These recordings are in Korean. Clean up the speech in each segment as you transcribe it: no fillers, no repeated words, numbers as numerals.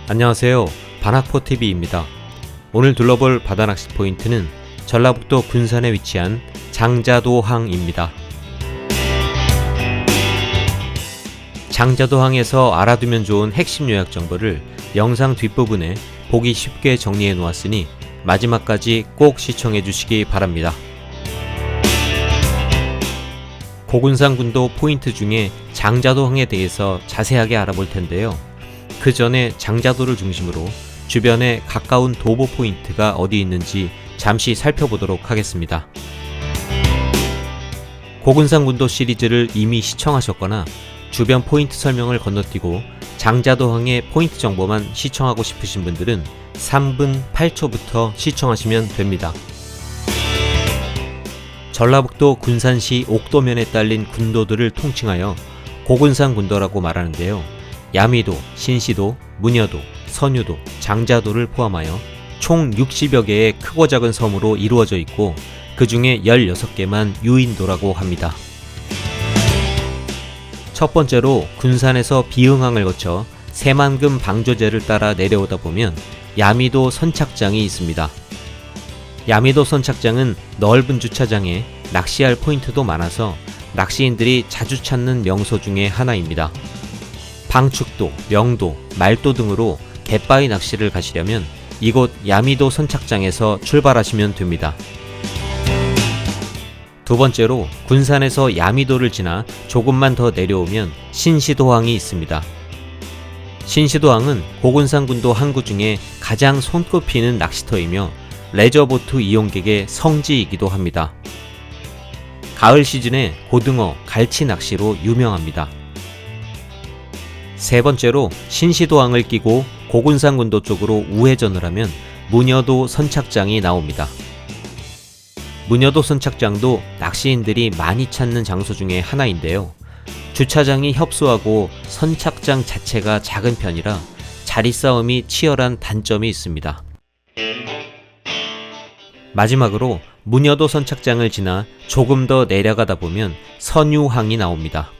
안녕하세요. 반학포TV입니다. 오늘 둘러볼 바다낚시 포인트는 전라북도 군산에 위치한 장자도항입니다. 장자도항에서 알아두면 좋은 핵심 요약 정보를 영상 뒷부분에 보기 쉽게 정리해 놓았으니 마지막까지 꼭 시청해 주시기 바랍니다. 고군산군도 포인트 중에 장자도항에 대해서 자세하게 알아볼 텐데요. 그 전에 장자도를 중심으로 주변에 가까운 도보 포인트가 어디 있는지 잠시 살펴보도록 하겠습니다. 고군산군도 시리즈를 이미 시청하셨거나 주변 포인트 설명을 건너뛰고 장자도항의 포인트 정보만 시청하고 싶으신 분들은 3분 8초부터 시청하시면 됩니다. 전라북도 군산시 옥도면에 딸린 군도들을 통칭하여 고군산군도라고 말하는데요. 야미도, 신시도, 문여도, 선유도, 장자도를 포함하여 총 60여 개의 크고 작은 섬으로 이루어져 있고 그 중에 16개만 유인도라고 합니다. 첫 번째로 군산에서 비흥항을 거쳐 새만금 방조제를 따라 내려오다 보면 야미도 선착장이 있습니다. 야미도 선착장은 넓은 주차장에 낚시할 포인트도 많아서 낚시인들이 자주 찾는 명소 중에 하나입니다. 방축도, 명도, 말도 등으로 갯바위 낚시를 가시려면 이곳 야미도 선착장에서 출발하시면 됩니다. 두 번째로 군산에서 야미도를 지나 조금만 더 내려오면 신시도항이 있습니다. 신시도항은 고군산군도 항구 중에 가장 손꼽히는 낚시터이며 레저보트 이용객의 성지이기도 합니다. 가을 시즌에 고등어, 갈치 낚시로 유명합니다. 세 번째로 신시도항을 끼고 고군산군도 쪽으로 우회전을 하면 문여도 선착장이 나옵니다. 문여도 선착장도 낚시인들이 많이 찾는 장소 중에 하나인데요. 주차장이 협소하고 선착장 자체가 작은 편이라 자리 싸움이 치열한 단점이 있습니다. 마지막으로 문여도 선착장을 지나 조금 더 내려가다 보면 선유항이 나옵니다.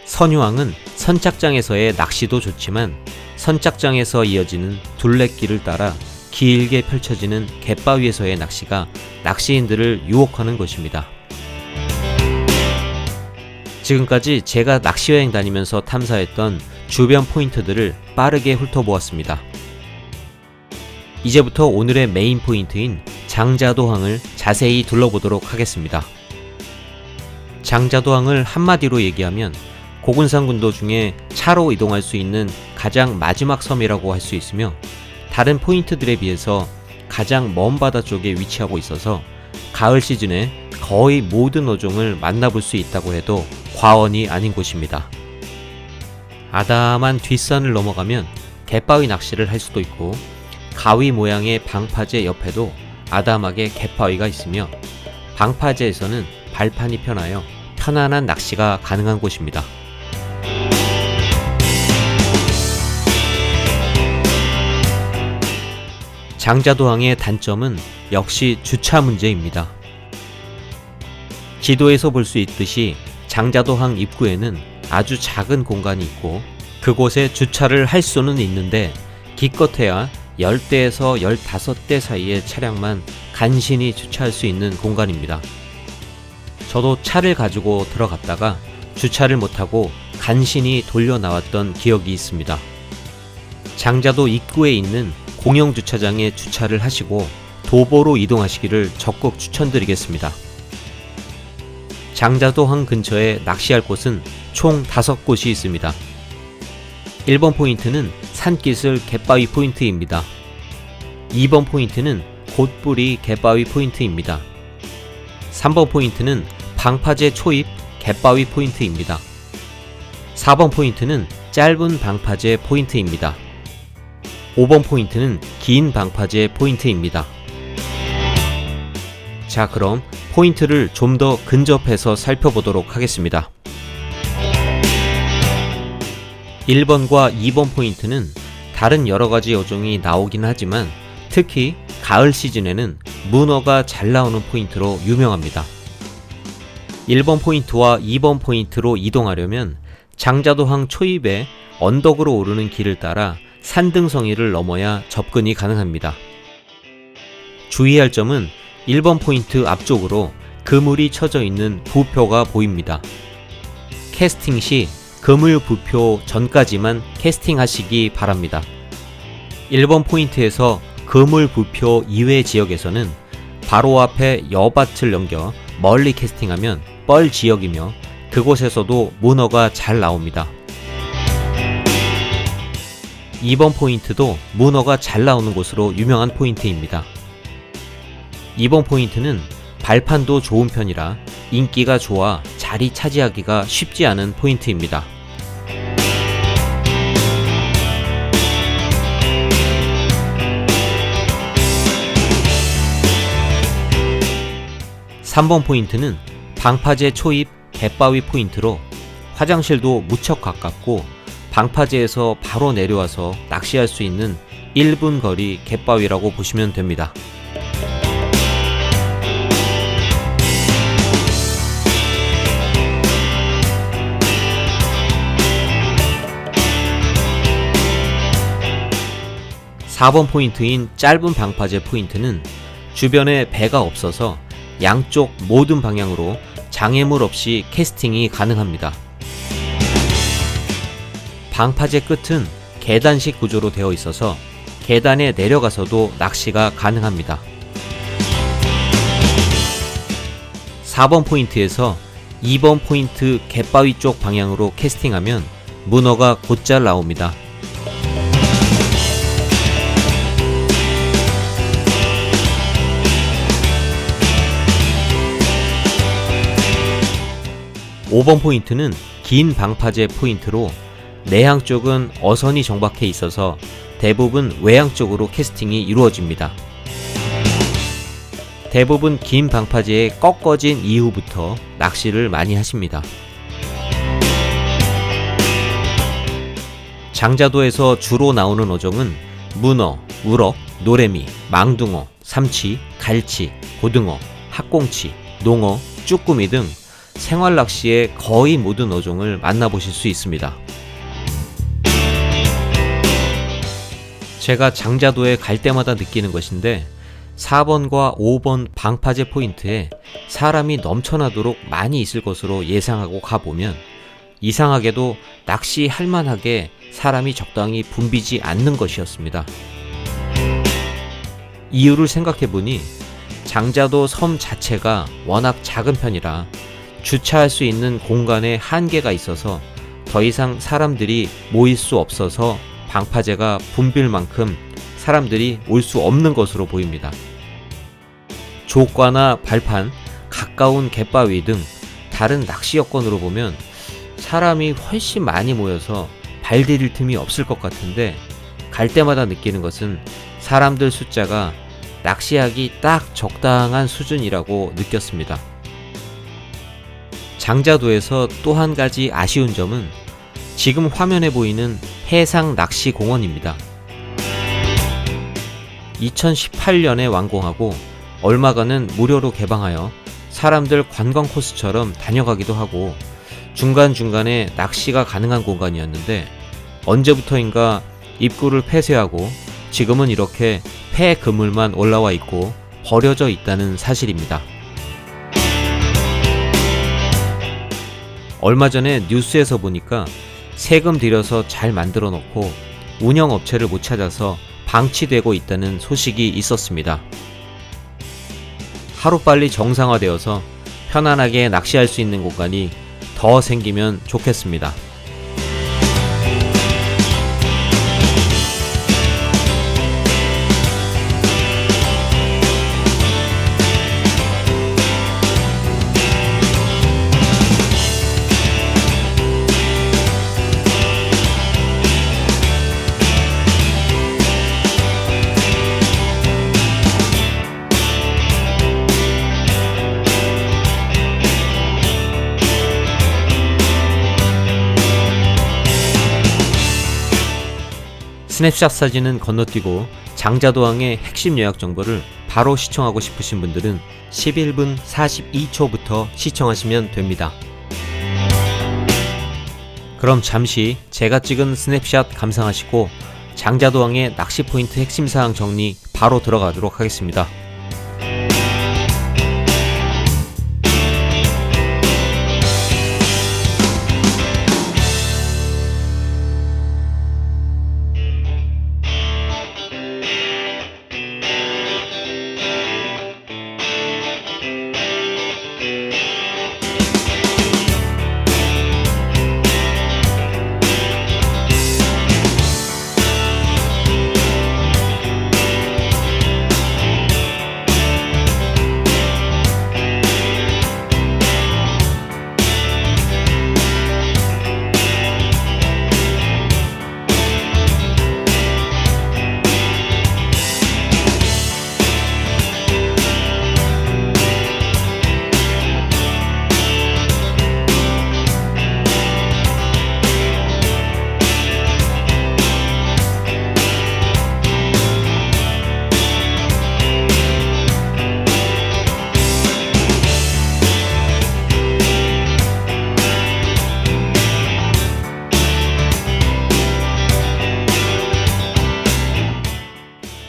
선유항은 선착장에서의 낚시도 좋지만 선착장에서 이어지는 둘레길을 따라 길게 펼쳐지는 갯바위에서의 낚시가 낚시인들을 유혹하는 곳입니다. 지금까지 제가 낚시여행 다니면서 탐사했던 주변 포인트들을 빠르게 훑어보았습니다. 이제부터 오늘의 메인 포인트인 장자도항을 자세히 둘러보도록 하겠습니다. 장자도항을 한마디로 얘기하면 고군산군도 중에 차로 이동할 수 있는 가장 마지막 섬이라고 할 수 있으며 다른 포인트들에 비해서 가장 먼 바다 쪽에 위치하고 있어서 가을 시즌에 거의 모든 어종을 만나볼 수 있다고 해도 과언이 아닌 곳입니다. 아담한 뒷산을 넘어가면 갯바위 낚시를 할 수도 있고 가위 모양의 방파제 옆에도 아담하게 갯바위가 있으며 방파제에서는 발판이 편하여 편안한 낚시가 가능한 곳입니다. 장자도항의 단점은 역시 주차 문제입니다. 지도에서 볼 수 있듯이 장자도항 입구에는 아주 작은 공간이 있고 그곳에 주차를 할 수는 있는데 기껏해야 10대에서 15대 사이의 차량만 간신히 주차할 수 있는 공간입니다. 저도 차를 가지고 들어갔다가 주차를 못하고 간신히 돌려 나왔던 기억이 있습니다. 장자도 입구에 있는 공영 주차장에 주차를 하시고 도보로 이동하시기를 적극 추천드리겠습니다. 장자도항 근처에 낚시할 곳은 총 5곳이 있습니다. 1번 포인트는 산기슭 갯바위 포인트입니다. 2번 포인트는 곧뿌리 갯바위 포인트입니다. 3번 포인트는 방파제 초입 갯바위 포인트입니다. 4번 포인트는 짧은 방파제 포인트입니다. 5번 포인트는 긴 방파제 포인트입니다. 자, 그럼 포인트를 좀 더 근접해서 살펴보도록 하겠습니다. 1번과 2번 포인트는 다른 여러가지 어종이 나오긴 하지만 특히 가을 시즌에는 문어가 잘 나오는 포인트로 유명합니다. 1번 포인트와 2번 포인트로 이동하려면 장자도항 초입에 언덕으로 오르는 길을 따라 산등성이를 넘어야 접근이 가능합니다. 주의할 점은 1번 포인트 앞쪽으로 그물이 쳐져 있는 부표가 보입니다. 캐스팅 시 그물 부표 전까지만 캐스팅하시기 바랍니다. 1번 포인트에서 그물 부표 이외 지역에서는 바로 앞에 여밭을 넘겨 멀리 캐스팅하면 뻘 지역이며 그곳에서도 문어가 잘 나옵니다. 2번 포인트도 문어가 잘 나오는 곳으로 유명한 포인트입니다. 2번 포인트는 발판도 좋은 편이라 인기가 좋아 자리 차지하기가 쉽지 않은 포인트입니다. (3번) 포인트는 방파제 초입 갯바위 포인트로 화장실도 무척 가깝고 방파제에서 바로 내려와서 낚시할 수 있는 1분 거리 갯바위라고 보시면 됩니다. (4번) 포인트인 짧은 방파제 포인트는 주변에 배가 없어서 양쪽 모든 방향으로 장애물 없이 캐스팅이 가능합니다. 방파제 끝은 계단식 구조로 되어 있어서 계단에 내려가서도 낚시가 가능합니다. 4번 포인트에서 2번 포인트 갯바위 쪽 방향으로 캐스팅하면 문어가 곧잘 나옵니다. (5번) 포인트는 긴 방파제 포인트로 내향 쪽은 어선이 정박해 있어서 대부분 외향 쪽으로 캐스팅이 이루어집니다. 대부분 긴 방파제에 꺾어진 이후부터 낚시를 많이 하십니다. 장자도에서 주로 나오는 어종은 문어, 우럭, 노래미, 망둥어, 삼치, 갈치, 고등어, 학꽁치, 농어, 쭈꾸미 등 생활낚시의 거의 모든 어종을 만나보실 수 있습니다. 제가 장자도에 갈 때마다 느끼는 것인데 4번과 5번 방파제 포인트에 사람이 넘쳐나도록 많이 있을 것으로 예상하고 가보면 이상하게도 낚시할 만하게 사람이 적당히 붐비지 않는 것이었습니다. 이유를 생각해보니 장자도 섬 자체가 워낙 작은 편이라 주차할 수 있는 공간에 한계가 있어서 더 이상 사람들이 모일 수 없어서 방파제가 붐빌 만큼 사람들이 올 수 없는 것으로 보입니다. 조과나 발판, 가까운 갯바위 등 다른 낚시 여건으로 보면 사람이 훨씬 많이 모여서 발 디딜 틈이 없을 것 같은데 갈 때마다 느끼는 것은 사람들 숫자가 낚시하기 딱 적당한 수준이라고 느꼈습니다. 장자도에서 또 한 가지 아쉬운 점은 지금 화면에 보이는 해상 낚시 공원입니다. 2018년에 완공하고 얼마간은 무료로 개방하여 사람들 관광 코스처럼 다녀가기도 하고 중간중간에 낚시가 가능한 공간이었는데 언제부터인가 입구를 폐쇄하고 지금은 이렇게 폐 그물만 올라와 있고 버려져 있다는 사실입니다. 얼마 전에 뉴스에서 보니까 세금 들여서 잘 만들어 놓고 운영업체를 못 찾아서 방치되고 있다는 소식이 있었습니다. 하루빨리 정상화되어서 편안하게 낚시할 수 있는 공간이 더 생기면 좋겠습니다. 스냅샷 사진은 건너뛰고 장자도항의 핵심 요약 정보를 바로 시청하고 싶으신 분들은 11분 42초부터 시청하시면 됩니다. 그럼 잠시 제가 찍은 스냅샷 감상하시고 장자도항의 낚시 포인트 핵심 사항 정리 바로 들어가도록 하겠습니다.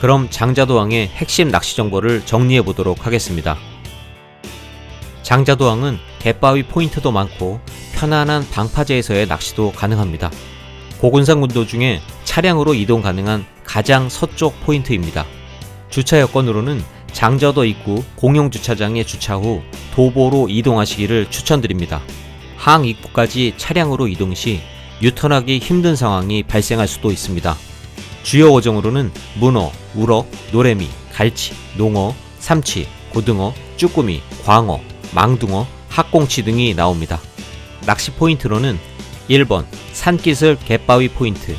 그럼 장자도항의 핵심 낚시 정보를 정리해 보도록 하겠습니다. 장자도항은 갯바위 포인트도 많고 편안한 방파제에서의 낚시도 가능합니다. 고군산 군도 중에 차량으로 이동 가능한 가장 서쪽 포인트입니다. 주차 여건으로는 장저도 입구 공용 주차장에 주차 후 도보로 이동하시기를 추천드립니다. 항 입구까지 차량으로 이동 시 유턴하기 힘든 상황이 발생할 수도 있습니다. 주요 어종으로는 문어, 우럭, 노래미, 갈치, 농어, 삼치, 고등어, 쭈꾸미, 광어, 망둥어, 학꽁치 등이 나옵니다. 낚시 포인트로는 1번 산기슭 갯바위 포인트,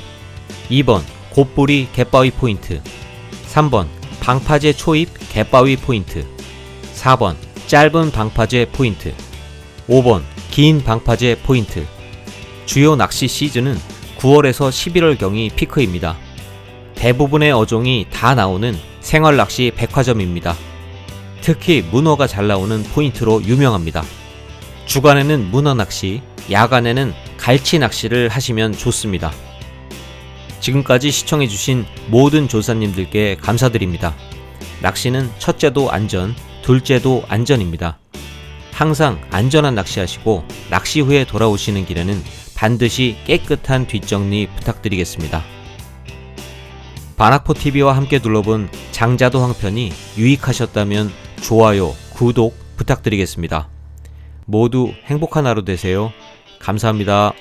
2번 곶뿌리 갯바위 포인트, 3번 방파제 초입 갯바위 포인트, 4번 짧은 방파제 포인트, 5번 긴 방파제 포인트. 주요 낚시 시즌은 9월에서 11월경이 피크입니다. 대부분의 어종이 다 나오는 생활낚시 백화점입니다. 특히 문어가 잘 나오는 포인트로 유명합니다. 주간에는 문어 낚시, 야간에는 갈치 낚시를 하시면 좋습니다. 지금까지 시청해주신 모든 조사님들께 감사드립니다. 낚시는 첫째도 안전, 둘째도 안전입니다. 항상 안전한 낚시하시고 낚시 후에 돌아오시는 길에는 반드시 깨끗한 뒷정리 부탁드리겠습니다. 바나코TV와 함께 둘러본 장자도항 편이 유익하셨다면 좋아요, 구독 부탁드리겠습니다. 모두 행복한 하루 되세요. 감사합니다.